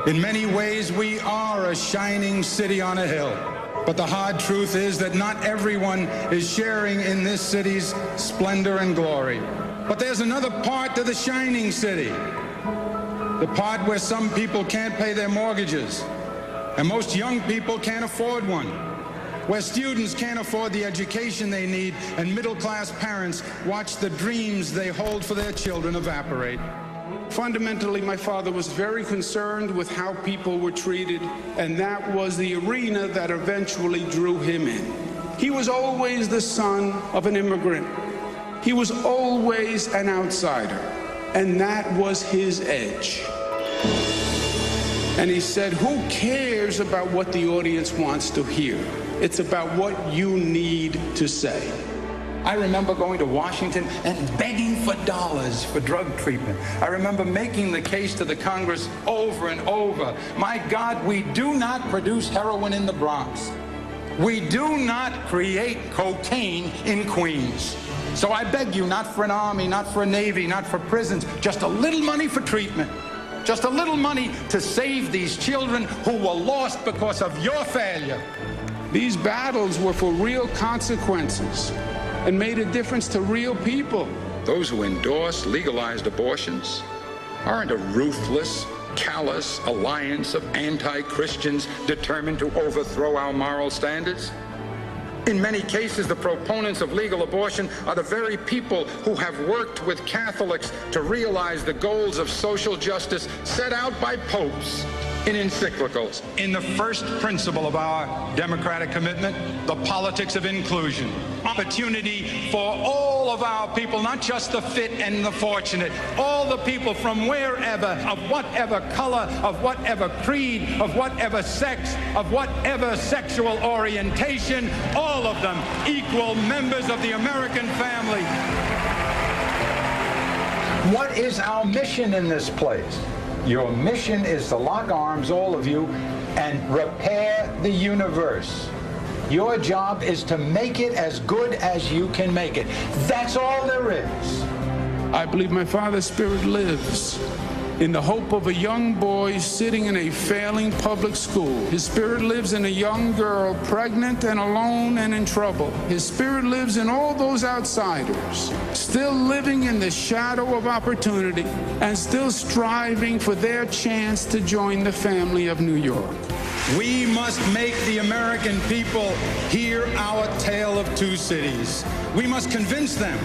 In many ways, we are a shining city on a hill. But the hard truth is that not everyone is sharing in this city's splendor and glory. But there's another part to the shining city. The part where some people can't pay their mortgages, and most young people can't afford one. Where students can't afford the education they need, and middle-class parents watch the dreams they hold for their children evaporate. Fundamentally, my father was very concerned with how people were treated, and that was the arena that eventually drew him in. He was always the son of an immigrant. He was always an outsider, and that was his edge. And he said, who cares about what the audience wants to hear? It's about what you need to say. I remember going to Washington and begging for dollars for drug treatment. I remember making the case to the Congress over and over. My God, we do not produce heroin in the Bronx. We do not create cocaine in Queens. So I beg you, not for an army, not for a navy, not for prisons, just a little money for treatment. Just a little money to save these children who were lost because of your failure. These battles were for real consequences and made a difference to real people. Those who endorse legalized abortions aren't a ruthless, callous alliance of anti-Christians determined to overthrow our moral standards. In many cases, the proponents of legal abortion are the very people who have worked with Catholics to realize the goals of social justice set out by popes in encyclicals. In the first principle of our democratic commitment, the politics of inclusion, opportunity for all of our people, not just the fit and the fortunate, all the people from wherever, of whatever color, of whatever creed, of whatever sex, of whatever sexual orientation, all of them equal members of the American family. What is our mission in this place? Your mission is to lock arms, all of you, and repair the universe. Your job is to make it as good as you can make it. That's all there is. I believe my father's spirit lives in the hope of a young boy sitting in a failing public school. His spirit lives in a young girl pregnant and alone and in trouble. His spirit lives in all those outsiders, still living in the shadow of opportunity and still striving for their chance to join the family of New York. We must make the American people hear our tale of two cities. We must convince them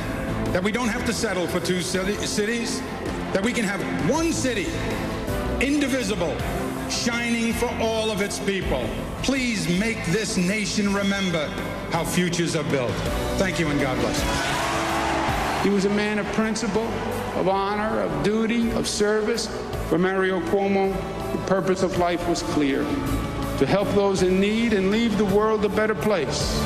that we don't have to settle for two cities, that we can have one city, indivisible, shining for all of its people. Please make this nation remember how futures are built. Thank you, and God bless. He was a man of principle, of honor, of duty, of service. For Mario Cuomo, the purpose of life was clear: to help those in need and leave the world a better place.